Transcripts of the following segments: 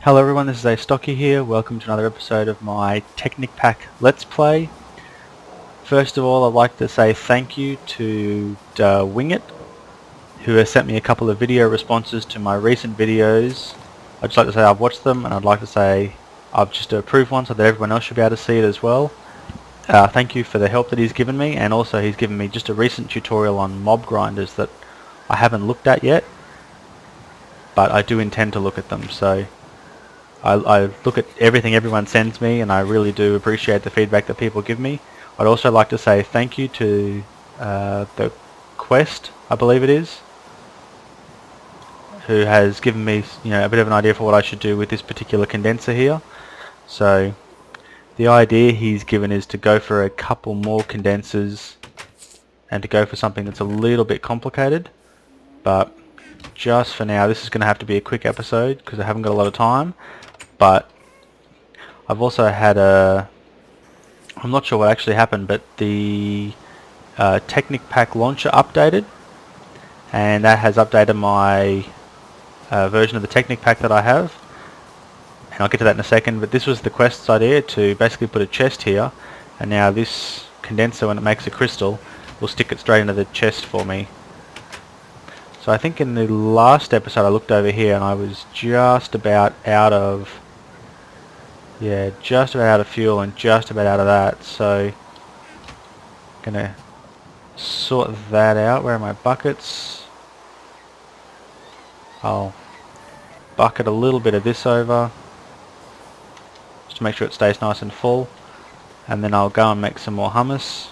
Hello everyone, this is Astocky here. Welcome to another episode of my Technic Pack Let's Play. First of all, I'd like to say thank you to Wing It, who has sent me a couple of video responses to my recent videos. I'd just like to say I've watched them, and I'd like to say I've just approved one so that everyone else should be able to see it as well. Thank you for the help that he's given me, and also he's given me just a recent tutorial on mob grinders that I haven't looked at yet, but I do intend to look at them. So I look at everything everyone sends me, and I really do appreciate the feedback that people give me. I'd also like to say thank you to the Quest, I believe it is, who has given me a bit of an idea for what I should do with this particular condenser here. So the idea he's given is to go for a couple more condensers and to go for something that's a little bit complicated, but just for now this is going to have to be a quick episode because I haven't got a lot of time. But I've also had I'm not sure what actually happened, but the Technic Pack launcher updated, and that has updated my version of the Technic Pack that I have, and I'll get to that in a second. But this was the Quest's idea, to basically put a chest here, and now this condenser, when it makes a crystal, will stick it straight into the chest for me. So I think in the last episode I looked over here and I was just about out of just about out of fuel and just about out of that, so gonna sort that out. Where are my buckets? I'll bucket a little bit of this over just to make sure it stays nice and full, and then I'll go and make some more hummus,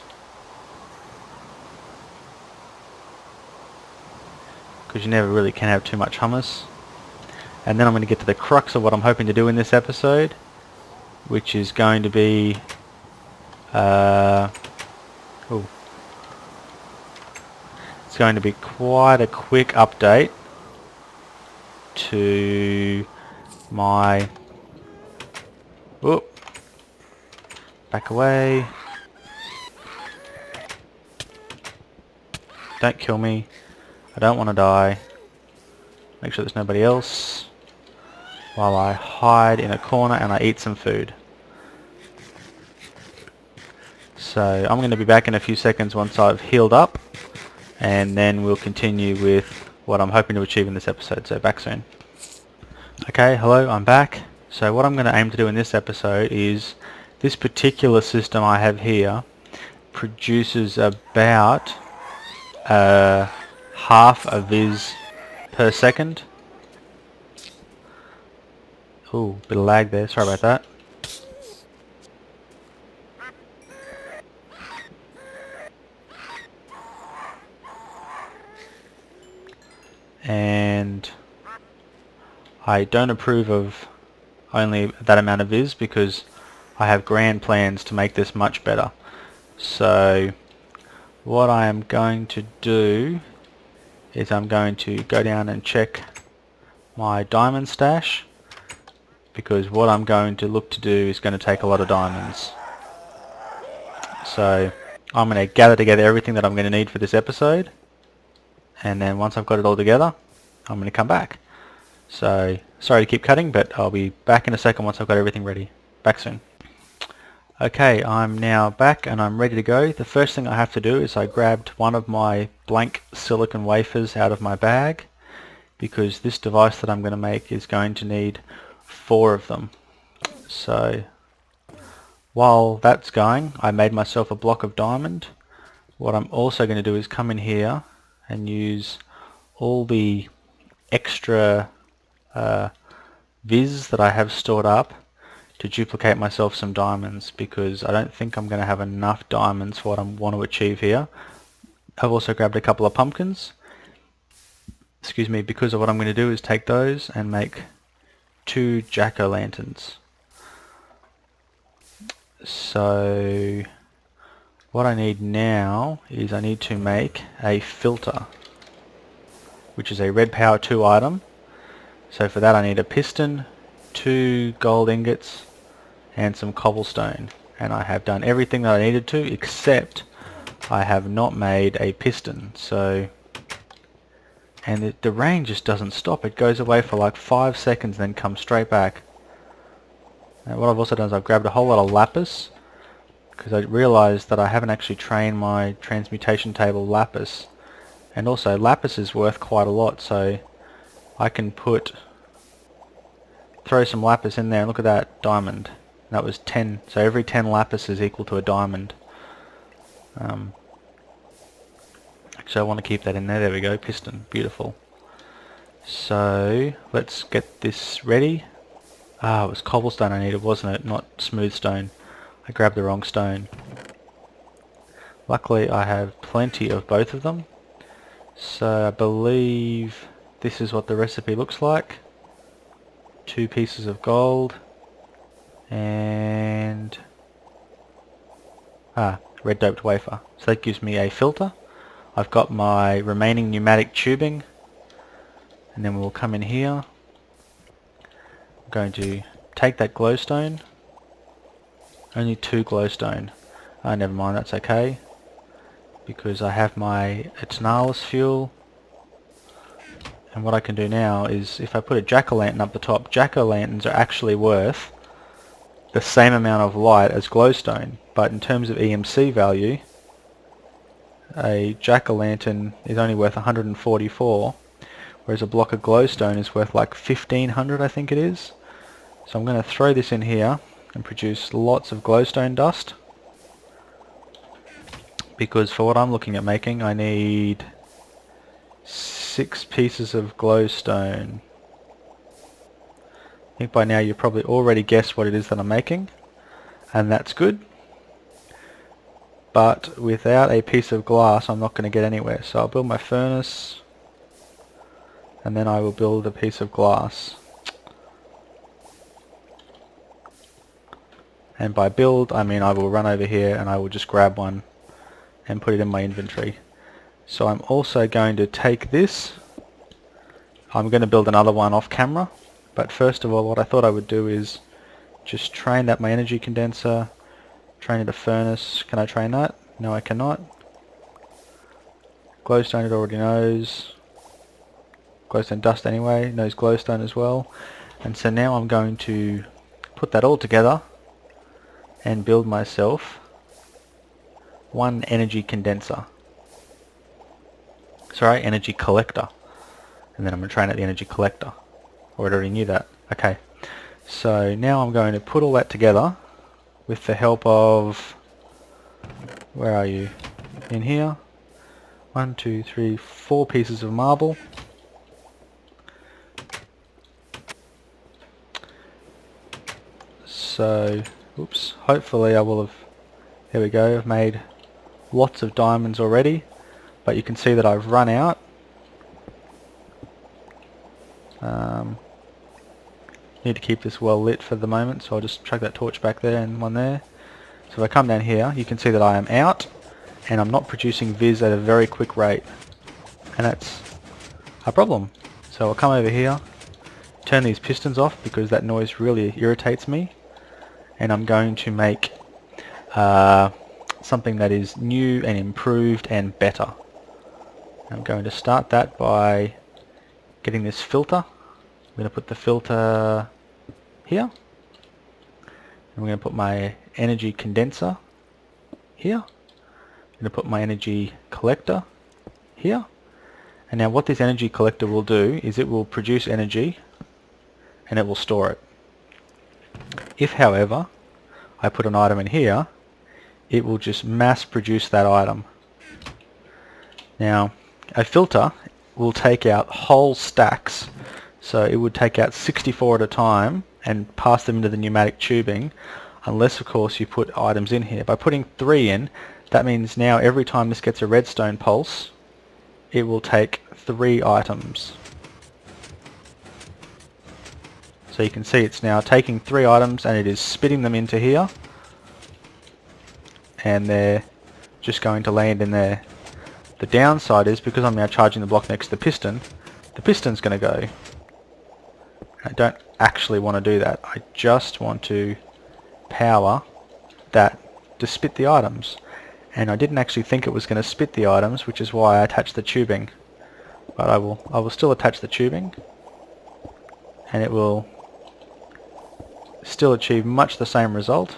because you never really can have too much hummus. And then I'm going to get to the crux of what I'm hoping to do in this episode, which is going to be it's going to be quite a quick update to my back away, don't kill me, I don't want to die. Make sure there's nobody else while I hide in a corner and I eat some food. So I'm going to be back in a few seconds once I've healed up, and then we'll continue with what I'm hoping to achieve in this episode. So back soon. Okay, hello, I'm back. So what I'm going to aim to do in this episode is, this particular system I have here produces about half a viz per second. Ooh, bit of lag there, sorry about that. And I don't approve of only that amount of viz, because I have grand plans to make this much better. So what I am going to do is I'm going to go down and check my diamond stash, because what I'm going to look to do is going to take a lot of diamonds. So I'm going to gather together everything that I'm going to need for this episode, and then once I've got it all together, I'm going to come back. So sorry to keep cutting, but I'll be back in a second once I've got everything ready. Back soon. Okay, I'm now back and I'm ready to go. The first thing I have to do is I grabbed one of my blank silicon wafers out of my bag, because this device that I'm going to make is going to need 4 of them. So while that's going, I made myself a block of diamond. What I'm also going to do is come in here and use all the extra viz that I have stored up to duplicate myself some diamonds, because I don't think I'm going to have enough diamonds for what I want to achieve here. I've also grabbed a couple of pumpkins, excuse me, because of what I'm going to do is take those and make 2 jack-o'-lanterns. So what I need now is I need to make a filter, which is a red power 2 item. So for that I need a piston, 2 gold ingots, and some cobblestone. And I have done everything that I needed to, except I have not made a piston. So and the rain just doesn't stop. It goes away for like 5 seconds and then comes straight back. And what I've also done is I've grabbed a whole lot of lapis, because I realised that I haven't actually trained my transmutation table lapis, and also lapis is worth quite a lot, so I can throw some lapis in there, and look at that, diamond. That was 10, so every 10 lapis is equal to a diamond. Actually I want to keep that in there. We go, piston, beautiful. So let's get this ready. Ah, it was cobblestone I needed, wasn't it? Not smooth stone. I grabbed the wrong stone. Luckily I have plenty of both of them. So I believe this is what the recipe looks like. 2 pieces of gold and red doped wafer. So that gives me a filter. I've got my remaining pneumatic tubing, and then we'll come in here. I'm going to take that glowstone. Only 2 glowstone. Never mind, that's okay, because I have my Eternalus fuel. And what I can do now is, if I put a jack-o'-lantern up the top, jack-o'-lanterns are actually worth the same amount of light as glowstone, but in terms of EMC value, a jack-o'-lantern is only worth 144, whereas a block of glowstone is worth like 1500, I think it is. So I'm going to throw this in here and produce lots of glowstone dust, because for what I'm looking at making, I need 6 pieces of glowstone. I think by now you've probably already guessed what it is that I'm making, and that's good. But without a piece of glass I'm not going to get anywhere. So I'll build my furnace, and then I will build a piece of glass. And by build I mean I will run over here and I will just grab one and put it in my inventory. So I'm also going to take this. I'm going to build another one off camera, but first of all what I thought I would do is just train my energy condenser, train it a furnace. Can I train that? No, I cannot. Glowstone it already knows. Glowstone dust anyway, knows glowstone as well. And so now I'm going to put that all together and build myself one energy condenser. Sorry, energy collector. And then I'm going to train at the energy collector. I already knew that. Okay. So now I'm going to put all that together with the help of, where are you? In here. 1, 2, 3, 4 pieces of marble. So, oops, hopefully I will have, there we go, I've made lots of diamonds already, but you can see that I've run out. Need to keep this well lit for the moment, so I'll just chuck that torch back there and one there. So if I come down here, you can see that I am out, and I'm not producing vis at a very quick rate, and that's a problem. So I'll come over here, turn these pistons off because that noise really irritates me, and I'm going to make something that is new and improved and better. I'm going to start that by getting this filter. I'm going to put the filter here, and we're going to put my energy condenser here. I'm going to put my energy collector here. And now what this energy collector will do is it will produce energy and it will store it. If, however, I put an item in here, it will just mass produce that item. Now, a filter will take out whole stacks, so it would take out 64 at a time and pass them into the pneumatic tubing, unless of course you put items in here. By putting 3 in, that means now every time this gets a redstone pulse, it will take 3 items. So you can see it's now taking 3 items and it is spitting them into here, and they're just going to land in there. The downside is, because I'm now charging the block next to the piston's going to go. I don't actually want to do that. I just want to power that to spit the items. And I didn't actually think it was going to spit the items, which is why I attached the tubing. but I will still attach the tubing, and it will still achieve much the same result.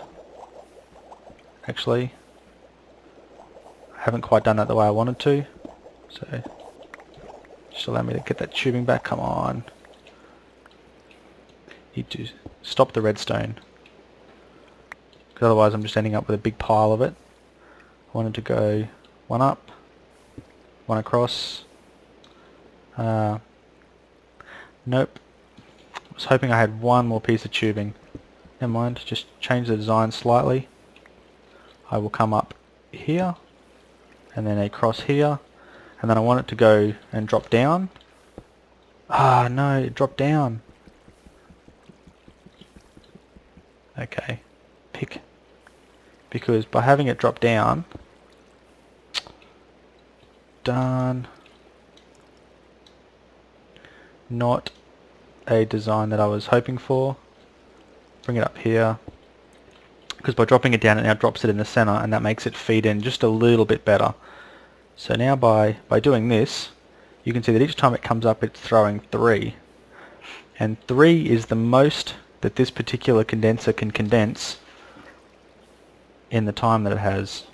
Actually, I haven't quite done that the way I wanted to, so just allow me to get that tubing back. Come on. Need to stop the redstone, because otherwise I'm just ending up with a big pile of it. I wanted to go one up, one across. Nope. I was hoping I had one more piece of tubing. Never mind, just change the design slightly. I will come up here, and then across here, and then I want it to go and drop down. Ah, no, it dropped down. Okay, pick. Because by having it drop down, darn, not a design that I was hoping for. Bring it up here, because by dropping it down it now drops it in the center, and that makes it feed in just a little bit better. So now by doing this, you can see that each time it comes up it's throwing 3, and 3 is the most that this particular condenser can condense in the time that it has.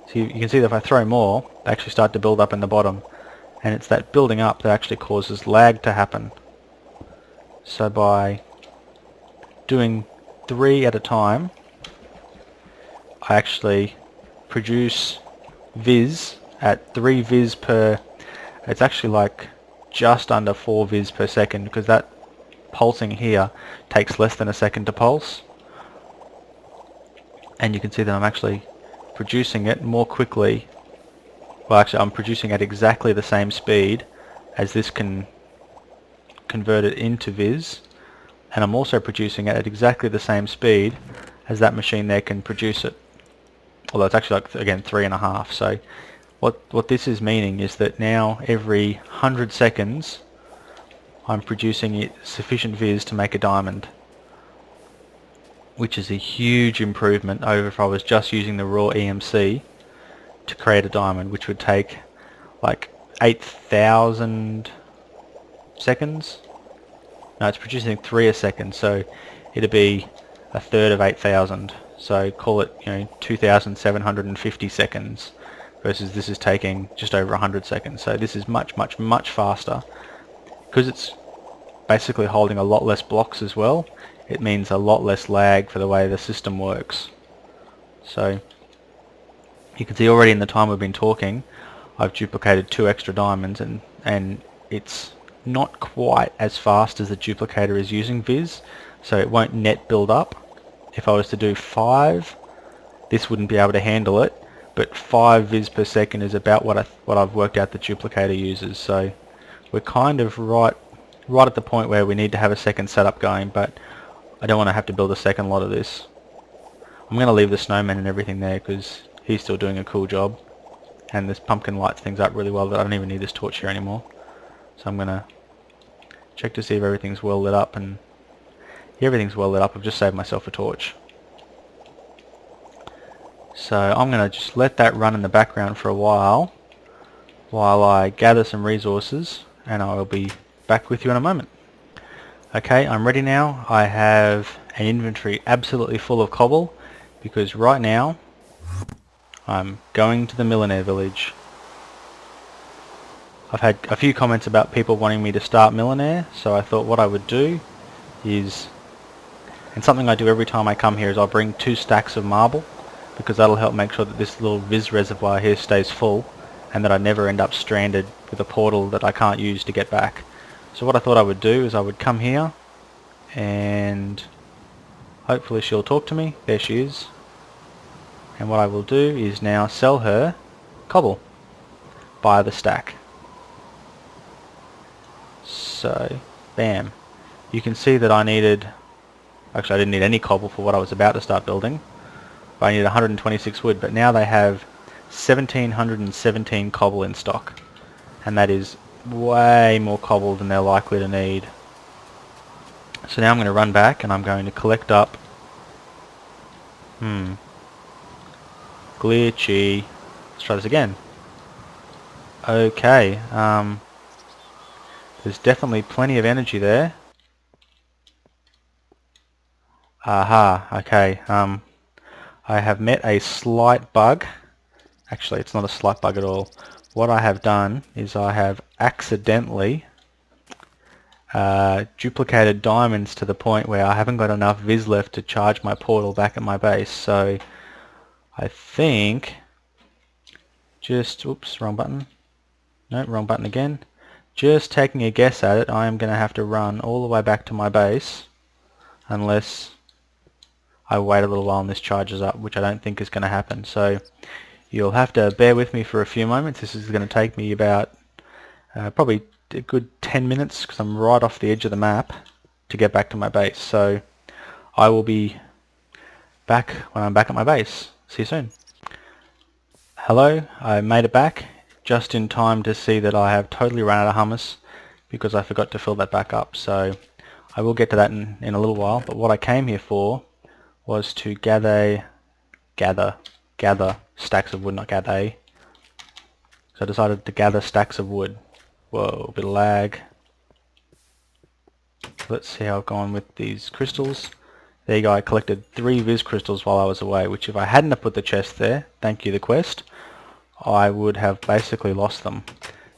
So you can see that if I throw more, they actually start to build up in the bottom, and it's that building up that actually causes lag to happen. So by doing 3 at a time, I actually produce viz at 3 viz per, it's actually like just under 4 viz per second, because that pulsing here takes less than a second to pulse, and you can see that I'm actually producing it more quickly. Well, actually I'm producing at exactly the same speed as this can convert it into viz, and I'm also producing it at exactly the same speed as that machine there can produce it, although it's actually like, again, 3.5. So what this is meaning is that now every 100 seconds I'm producing sufficient viz to make a diamond, which is a huge improvement over if I was just using the raw EMC to create a diamond, which would take like 8,000 seconds. No, it's producing 3 a second, so it'd be a third of 8,000. So call it, 2,750 seconds, versus this is taking just over 100 seconds. So this is much, much, much faster. Because it's basically holding a lot less blocks as well, it means a lot less lag for the way the system works. So you can see already in the time we've been talking, I've duplicated 2 extra diamonds, and it's not quite as fast as the duplicator is using viz, so it won't net build up. If I was to do 5, this wouldn't be able to handle it, but 5 viz per second is about what I've worked out the duplicator uses. So we're kind of right at the point where we need to have a second setup going, but I don't want to have to build a second lot of this. I'm going to leave the snowman and everything there because he's still doing a cool job, and this pumpkin lights things up really well that I don't even need this torch here anymore. So I'm going to check to see if everything's well lit up, and yeah, everything's well lit up. I've just saved myself a torch. So I'm going to just let that run in the background for a while I gather some resources, and I will be back with you in a moment. Okay, I'm ready now. I have an inventory absolutely full of cobble, because right now I'm going to the millionaire village. I've had a few comments about people wanting me to start millionaire, so I thought what I would do is, and something I do every time I come here, is I'll bring 2 stacks of marble, because that'll help make sure that this little viz reservoir here stays full, and that I never end up stranded with a portal that I can't use to get back. So what I thought I would do is I would come here, and hopefully she'll talk to me. There she is. And what I will do is now sell her cobble by the stack. So, bam. You can see that I needed, actually I didn't need any cobble for what I was about to start building, but I needed 126 wood, but now they have 1,717 cobble in stock, and that is way more cobble than they're likely to need. So now I'm going to run back and I'm going to collect up glitchy. Let's try this again. Okay, there's definitely plenty of energy there. Aha, okay, I have met a slight bug. Actually, it's not a slight bug at all. What I have done is I have accidentally duplicated diamonds to the point where I haven't got enough viz left to charge my portal back at my base. So I think just, oops, wrong button. No, wrong button again. Just taking a guess at it, I am going to have to run all the way back to my base unless I wait a little while and this charges up, which I don't think is going to happen. So you'll have to bear with me for a few moments. This is going to take me about probably a good 10 minutes because I'm right off the edge of the map to get back to my base. So I will be back when I'm back at my base. See you soon. Hello, I made it back just in time to see that I have totally run out of hummus because I forgot to fill that back up. So I will get to that in a little while, but what I came here for was to gather stacks of wood, not gather. So I decided to gather stacks of wood. Whoa, a bit of lag. Let's see how I've gone with these crystals. There you go, I collected 3 Viz crystals while I was away, which if I hadn't have put the chest there, thank you the quest, I would have basically lost them.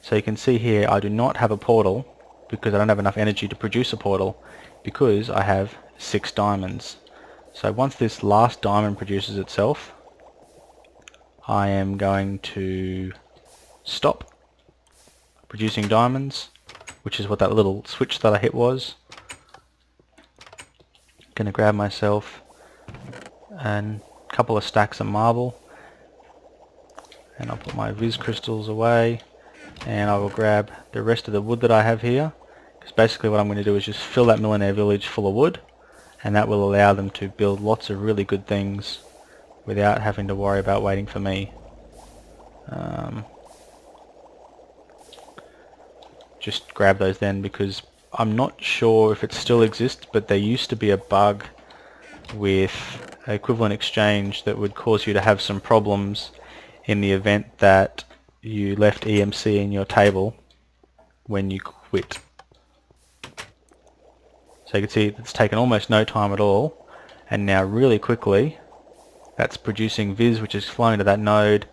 So you can see here I do not have a portal because I don't have enough energy to produce a portal because I have 6 diamonds. So once this last diamond produces itself, I am going to stop producing diamonds, which is what that little switch that I hit was. Gonna grab myself a couple of stacks of marble, and I'll put my Viz crystals away, and I will grab the rest of the wood that I have here, because basically what I'm going to do is just fill that millionaire village full of wood, and that will allow them to build lots of really good things without having to worry about waiting for me. Just grab those then, because I'm not sure if it still exists, but there used to be a bug with equivalent exchange that would cause you to have some problems in the event that you left EMC in your table when you quit. So you can see it's taken almost no time at all, and now really quickly that's producing Viz, which is flowing to that node,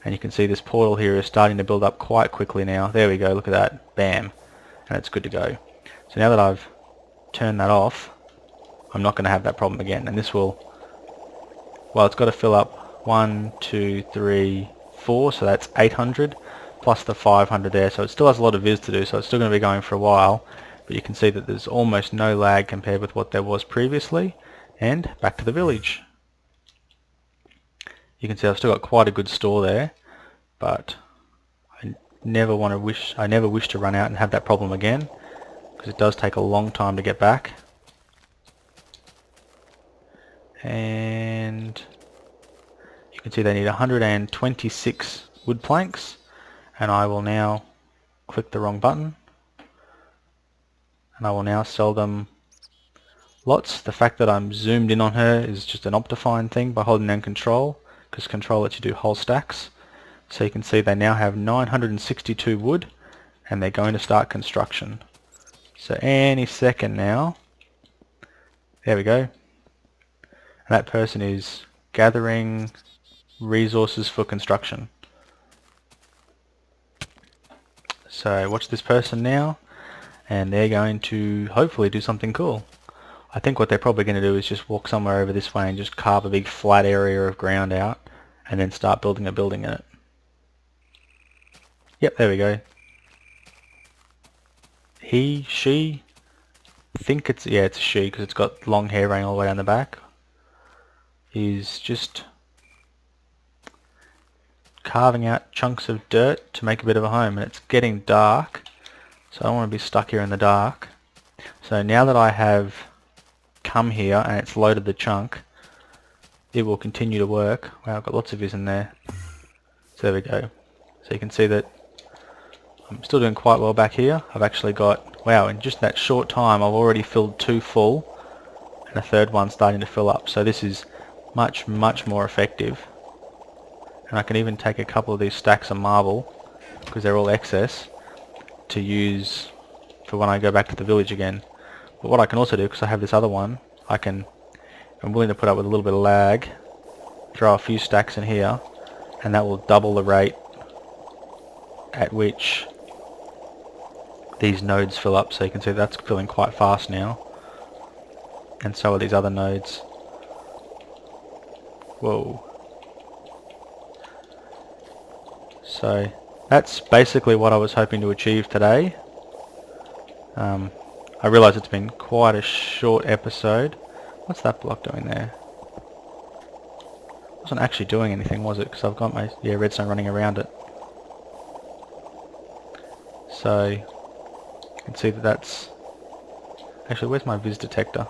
and you can see this portal here is starting to build up quite quickly now. There we go, look at that, bam, and it's good to go. So now that I've turned that off, I'm not going to have that problem again, and this will, well, it's got to fill up 1, 2, 3, 4, so that's 800 plus the 500 there, so it still has a lot of Viz to do, so it's still going to be going for a while, but you can see that there's almost no lag compared with what there was previously. And back to the village. You can see I've still got quite a good store there, but I never wish to run out and have that problem again, because it does take a long time to get back. And you can see they need 126 wood planks, and I will now click the wrong button, and I will now sell them lots. The fact that I'm zoomed in on her is just an Optifine thing by holding down control, because control lets you do whole stacks. So you can see they now have 962 wood, and they're going to start construction. So any second now, there we go. And that person is gathering resources for construction. So watch this person now, and they're going to hopefully do something cool. I think what they're probably going to do is just walk somewhere over this way and just carve a big flat area of ground out and then start building a building in it. Yep, there we go. He, she, I think it's, yeah, it's a she because it's got long hair running all the way down the back. He's just carving out chunks of dirt to make a bit of a home, and it's getting dark, so I don't want to be stuck here in the dark. So now that I have come here and it's loaded the chunk, it will continue to work. Wow, I've got lots of Viz in there. So there we go. So you can see that I'm still doing quite well back here. I've actually got, wow, in just that short time I've already filled 2 full, and a third one starting to fill up. So this is much more effective. And I can even take a couple of these stacks of marble because they're all excess, to use for when I go back to the village again. But what I can also do, because I have this other one, I'm willing to put up with a little bit of lag, throw a few stacks in here, and that will double the rate at which these nodes fill up. So you can see that's filling quite fast now, and so are these other nodes. Whoa. So that's basically what I was hoping to achieve today. I realise it's been quite a short episode. What's that block doing there? It wasn't actually doing anything, was it? Because I've got my redstone running around it. So you can see that that's... Actually, where's my vis detector?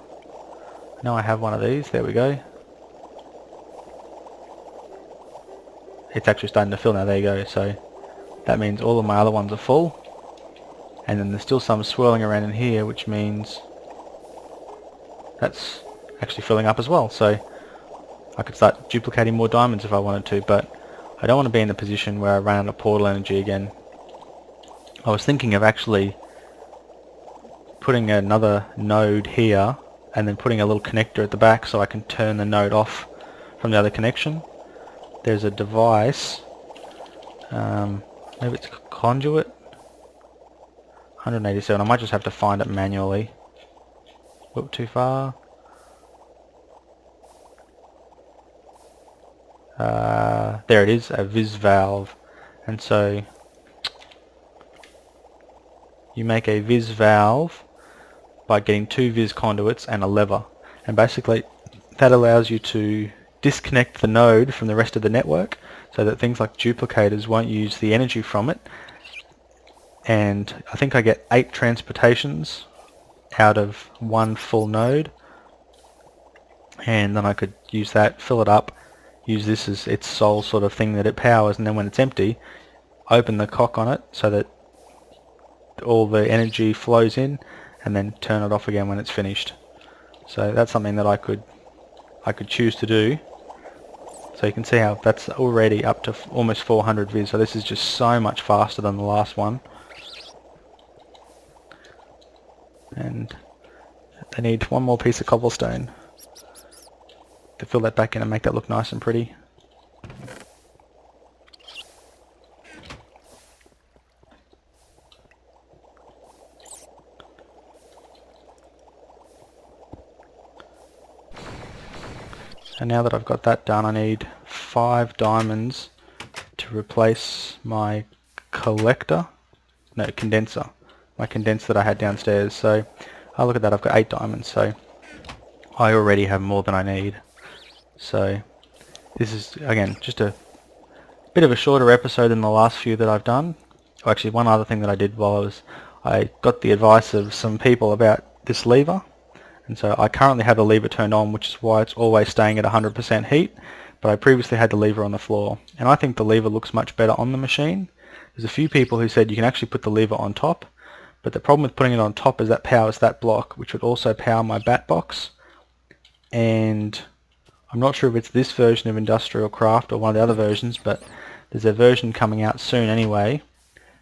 Now I have one of these. There we go. It's actually starting to fill now. There you go. So that means all of my other ones are full. And then there's still some swirling around in here, which means that's actually filling up as well. So I could start duplicating more diamonds if I wanted to, but I don't want to be in the position where I run out of portal energy again. I was thinking of actually putting another node here and then putting a little connector at the back so I can turn the node off from the other connection. There's a device, maybe it's a conduit, 187. I might just have to find it manually. Whoop, too far. There it is, a vis valve. And so you make a vis valve by getting 2 vis conduits and a lever, and basically that allows you to disconnect the node from the rest of the network so that things like duplicators won't use the energy from it. And I think I get 8 transportations out of one full node, and then I could use that, fill it up, use this as its sole sort of thing that it powers, and then when it's empty, open the cock on it so that all the energy flows in, and then turn it off again when it's finished. So that's something that I could choose to do. So you can see how that's already up to almost 400 vis. So this is just so much faster than the last one. And I need one more piece of cobblestone to fill that back in and make that look nice and pretty. And now that I've got that done, I need 5 diamonds to replace my condenser, my condenser that I had downstairs. So oh, look at that, I've got 8 diamonds, so I already have more than I need. So this is, again, just a bit of a shorter episode than the last few that I've done. Oh, actually, one other thing that I did while I got the advice of some people about this lever. And so I currently have the lever turned on, which is why it's always staying at 100% heat, but I previously had the lever on the floor. And I think the lever looks much better on the machine. There's a few people who said you can actually put the lever on top, but the problem with putting it on top is that powers that block, which would also power my bat box. And I'm not sure if it's this version of Industrial Craft or one of the other versions, but there's a version coming out soon anyway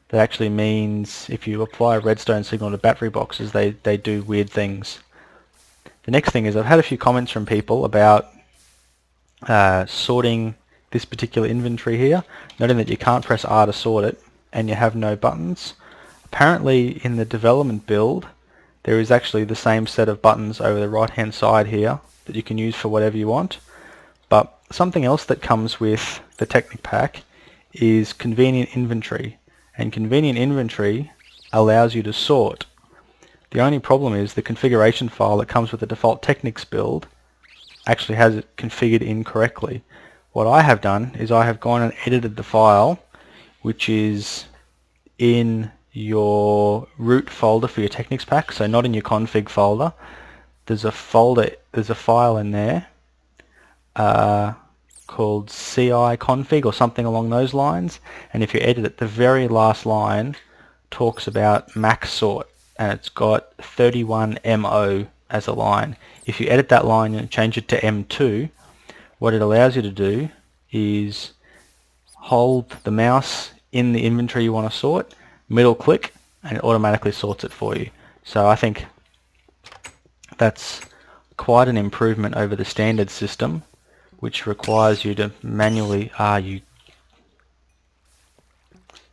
that actually means if you apply a redstone signal to battery boxes, they do weird things. The next thing is I've had a few comments from people about sorting this particular inventory here, noting that you can't press R to sort it and you have no buttons. Apparently in the development build there is actually the same set of buttons over the right hand side here that you can use for whatever you want. But something else that comes with the Technic Pack is convenient inventory, and convenient inventory allows you to sort. The only problem is the configuration file that comes with the default Technics build actually has it configured incorrectly. What I have done is I have gone and edited the file, which is in your root folder for your Technics pack, so not in your config folder. There's a file in there called CI config or something along those lines, and if you edit it, the very last line talks about max sort, and it's got 31MO as a line. If you edit that line and change it to M2, what it allows you to do is hold the mouse in the inventory you want to sort, middle click, and it automatically sorts it for you. So I think that's quite an improvement over the standard system, which requires you to manually, you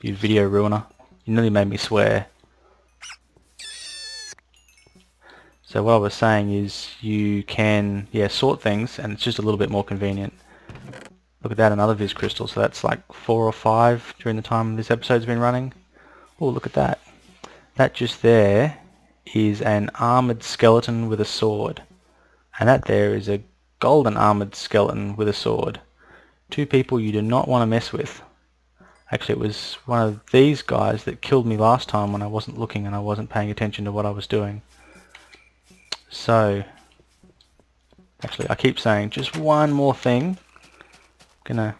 video ruiner, you nearly made me swear. So what I was saying is you can, sort things, and it's just a little bit more convenient. Look at that, another Viz crystal, so that's like 4 or 5 during the time this episode's been running. Oh, look at that. That just there is an armored skeleton with a sword. And that there is a golden armored skeleton with a sword. 2 people you do not want to mess with. Actually, it was one of these guys that killed me last time when I wasn't looking and I wasn't paying attention to what I was doing. So, actually, I keep saying just one more thing. Gonna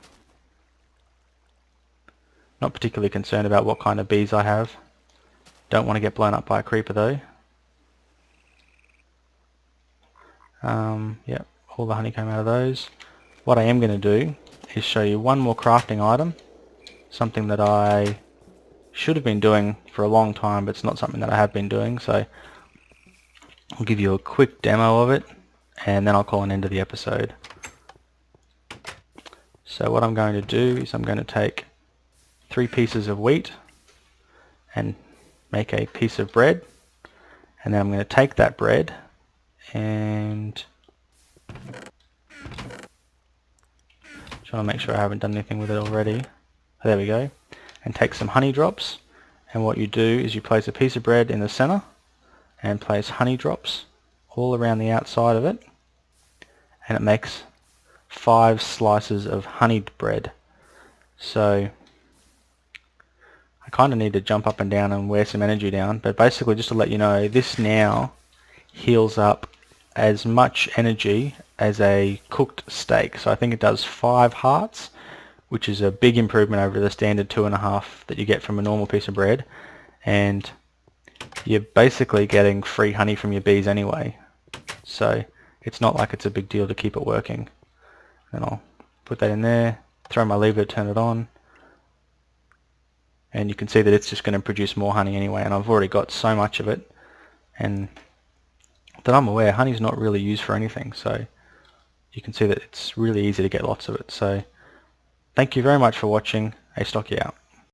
not particularly concerned about what kind of bees I have. Don't want to get blown up by a creeper though. Yep, all the honey came out of those. What I am going to do is show you one more crafting item. Something that I should have been doing for a long time, but it's not something that I have been doing. So I'll give you a quick demo of it, and then I'll call an end to the episode. So what I'm going to do is I'm going to take 3 pieces of wheat and make a piece of bread, and then I'm going to take that bread and trying to make sure I haven't done anything with it already. There we go. And take some honey drops, and what you do is you place a piece of bread in the center and place honey drops all around the outside of it, and it makes 5 slices of honeyed bread. So I kind of need to jump up and down and wear some energy down, but basically just to let you know, this now heals up as much energy as a cooked steak. So I think it does 5 hearts, which is a big improvement over the standard 2.5 that you get from a normal piece of bread, and you're basically getting free honey from your bees anyway, so it's not like it's a big deal to keep it working. And I'll put that in there, throw my lever, turn it on, and you can see that it's just going to produce more honey anyway, and I've already got so much of it, and that I'm aware honey's not really used for anything, so you can see that it's really easy to get lots of it. So thank you very much for watching. Astocky out.